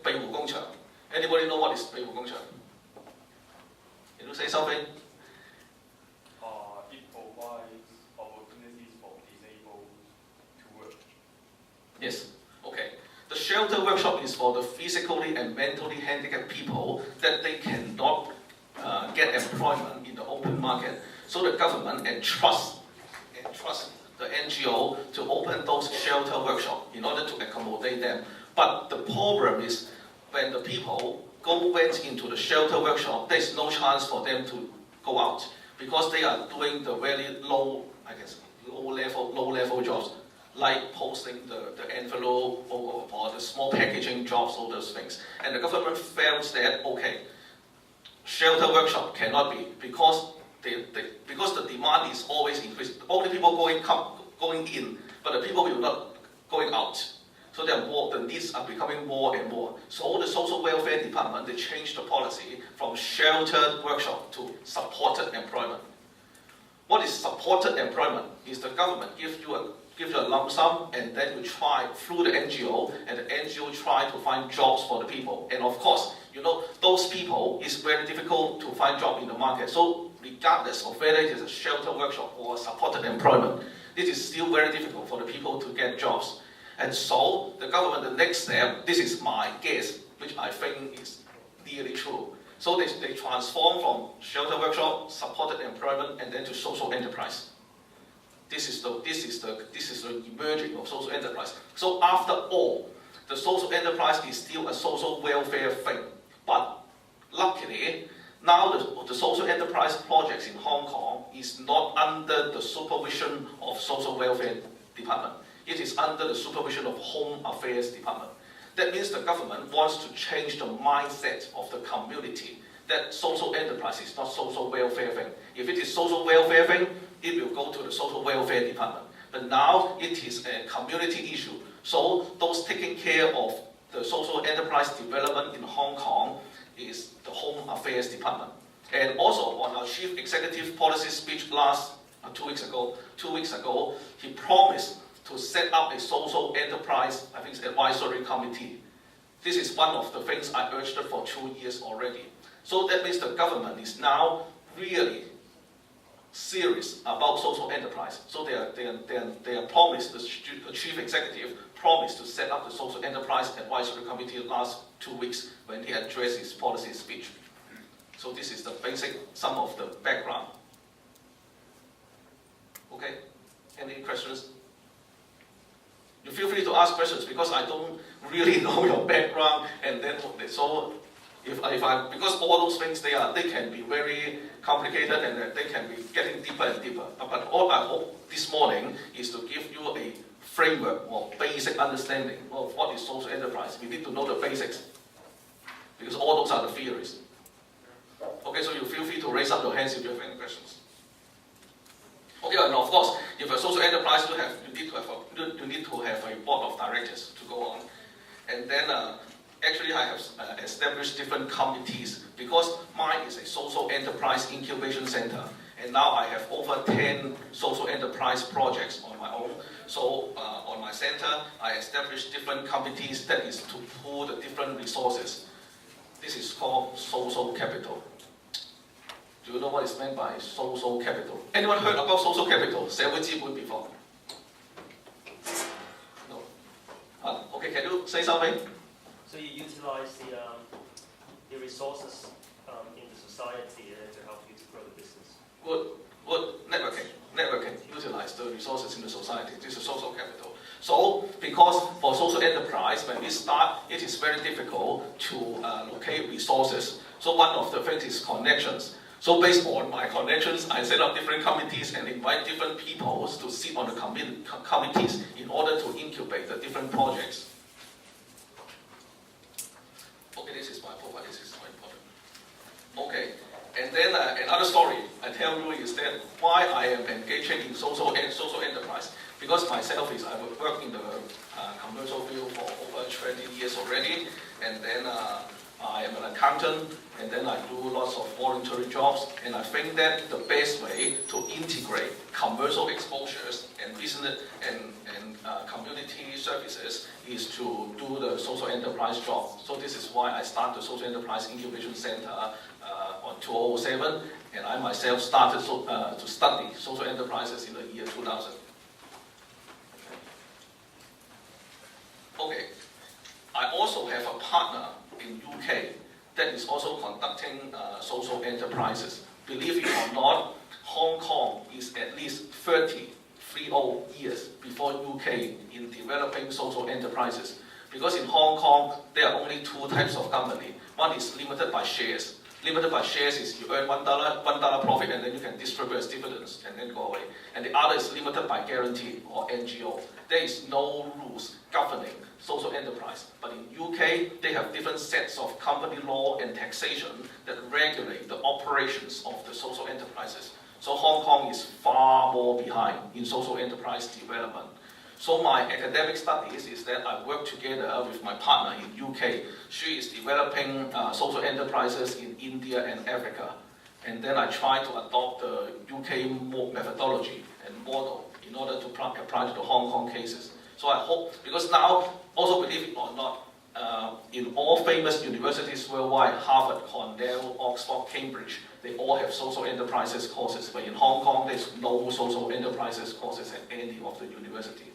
庇護工場 ？Anybody know what is 庇護工場 ？Can you say something? It provides opportunities for disabled to work. Yes. Okay. The shelter workshop is for the physically and mentally handicapped people that they cannot get employment in the open market. So the government entrusts the NGO to open those shelter workshops in order to accommodate them. But the problem is when the people went into the shelter workshop, there's no chance for them to go out because they are doing the very low level jobs, like posting the envelope or the small packaging jobs, all those things. And the government felt that, okay, shelter workshop cannot be because the demand is always increasing. All the people going in, but the people will not going out. So the needs are becoming more and more. So the social welfare department, they changed the policy from sheltered workshop to supported employment. What is supported employment? Is the government gives you a lump sum, and then you try through the NGO, and the NGO try to find jobs for the people. And of course, those people is very difficult to find job in the market. So regardless of whether it is a shelter workshop or supported employment, this is still very difficult for the people to get jobs. And so the government, the next step, this is my guess, which I think is really true. So they transform from shelter workshop, supported employment, and then to social enterprise. This is the emerging of social enterprise. So after all, the social enterprise is still a social welfare thing. But luckily, now the social enterprise projects in Hong Kong is not under the supervision of social welfare department. It is under the supervision of Home Affairs Department. That means the government wants to change the mindset of the community that social enterprise is not social welfare thing. If it is social welfare thing, it will go to the social welfare department. But now it is a community issue. So those taking care of the social enterprise development in Hong Kong is the Home Affairs Department. And also on our Chief Executive Policy speech 2 weeks ago, he promised to set up a social enterprise, I think, advisory committee. This is one of the things I urged for 2 years already. So that means the government is now really serious about social enterprise. So they are promised, the chief executive promised to set up the social enterprise advisory committee last 2 weeks when he addressed his policy speech. So this is the basic, some of the background. Okay, any questions? You feel free to ask questions because I don't really know your background, and then so because all those things they can be very complicated and they can be getting deeper and deeper. But all I hope this morning is to give you a framework or basic understanding of what is social enterprise. You need to know the basics because all those are the theories. Okay, so you feel free to raise up your hands if you have any questions. Okay, and of course, if a social enterprise you need to have a board of directors to go on, and then actually I have established different committees because mine is a social enterprise incubation center, and now I have over 10 social enterprise projects on my own. So on my center, I established different committees that is to pool the different resources. This is called social capital. Do you know what is meant by social capital? Anyone heard about social capital? 社會資本 before? No. Okay, can you say something? So you utilize the resources in the society to help you to grow the business. Good networking. Utilize the resources in the society. This is social capital. So, because for social enterprise, when we start, it is very difficult to locate resources. So one of the things is connections. So based on my connections, I set up different committees and invite different people to sit on the committees in order to incubate the different projects. Okay, this is my profile. This is so important. Okay, and then another story I tell you is that why I am engaging in social enterprise. Because myself I work in the commercial field for over 20 years already, and then I am an accountant, and then I do lots of voluntary jobs, and I think that the best way to integrate commercial exposures and business and community services is to do the social enterprise job. So this is why I started the Social Enterprise Incubation Center on 2007, and I myself started to study social enterprises in the year 2000. Okay. I also have a partner in UK that is also conducting social enterprises. Believe it or not, Hong Kong is at least 30 years before UK in developing social enterprises. Because in Hong Kong, there are only two types of company. One is limited by shares. Limited by shares is you earn $1 profit and then you can distribute as dividends and then go away. And the other is limited by guarantee or NGO. There is no rules governing social enterprise. But in UK, they have different sets of company law and taxation that regulate the operations of the social enterprises. So Hong Kong is far more behind in social enterprise development. So my academic studies is that I work together with my partner in UK. She is developing social enterprises in India and Africa. And then I try to adopt the UK methodology and model in order to apply to the Hong Kong cases. So I hope, because now, also believe it or not, in all famous universities worldwide, Harvard, Cornell, Oxford, Cambridge, they all have social enterprises courses. But in Hong Kong, there's no social enterprises courses at any of the university.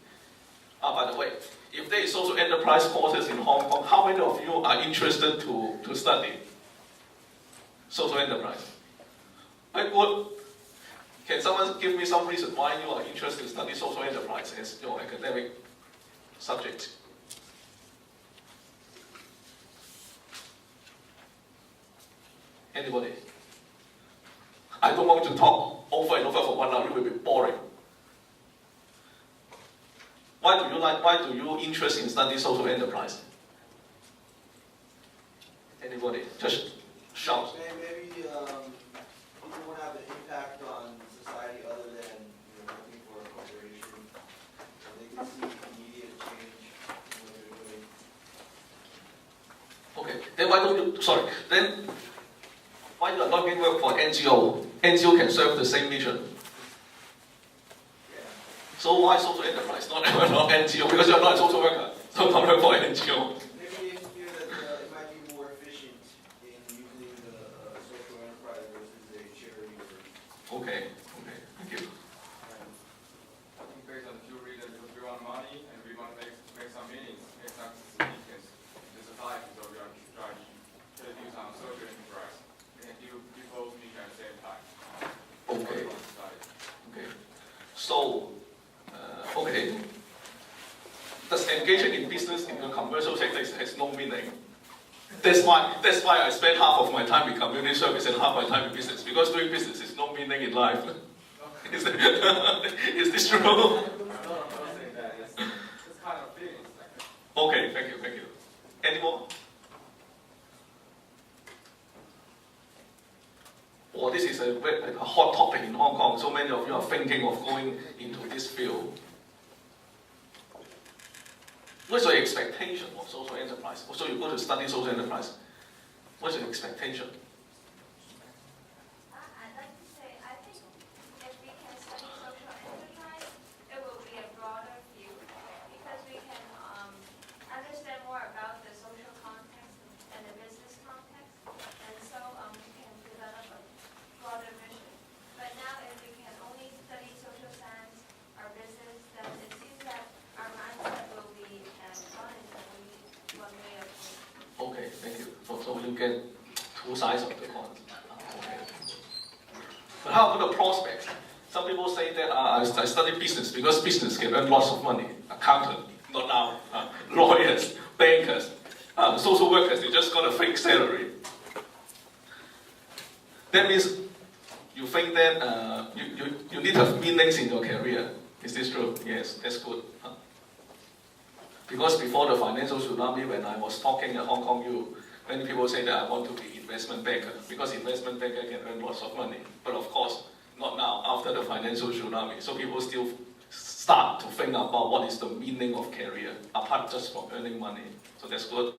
By the way, if there is social enterprise courses in Hong Kong, how many of you are interested to study social enterprise? Can someone give me some reason why you are interested to study social enterprise as your academic subject? Anybody? I don't want to talk over and over for 1 hour, it will be boring. Why do you interest in studying social enterprise? Anybody? Just shout. Maybe people want to have an impact on society other than working for a corporation. They can see immediate change in what they're doing. Okay, then why don't you, why you are not going to work for NGO? NGO can serve the same mission. So why social enterprise, not NGO? Because you're not a social worker, so not work for NGO. Maybe they feel that it might be more efficient in using the social enterprise versus a charity. Okay, thank you. I think based on the two reasons, because we want money and we want to make some meanings, make some significance in the society, so we are trying to do some social enterprise. We can do both mission at the same time. Okay. So, does engaging in business in the commercial sector has no meaning? That's why I spend half of my time in community service and half my time in business, because doing business is no meaning in life. Is this true? No, I'm not saying that. It's kind of feelings. Okay, thank you. Any more? Well, this is a hot topic in Hong Kong. So many of you are thinking of going into this field. What's your expectation of social enterprise? So you go to study social enterprise. What's your expectation? I'd like to say, I think if we can study social enterprise, it will be a broader view because we can understand more about the social context and the business context, and so we can develop a broader mission. But now, if we can only study social science or business, then it seems that our mindset will be one way of thinking. Okay, thank you. So you get two sides of the coin. Okay. But how about the prospects? Some people say that I study business because business can earn lots of money. Accountant, not now. Lawyers, bankers, social workers, they just got a fixed salary. That means you think that you need to have meanings in your career. Is this true? Yes, that's good. Because before the financial tsunami, when I was talking at Hong Kong U, many people say that I want to be investment banker because investment banker can earn lots of money. But of course, not now, after the financial tsunami. So people still start to think about what is the meaning of career, apart just from earning money. So that's good.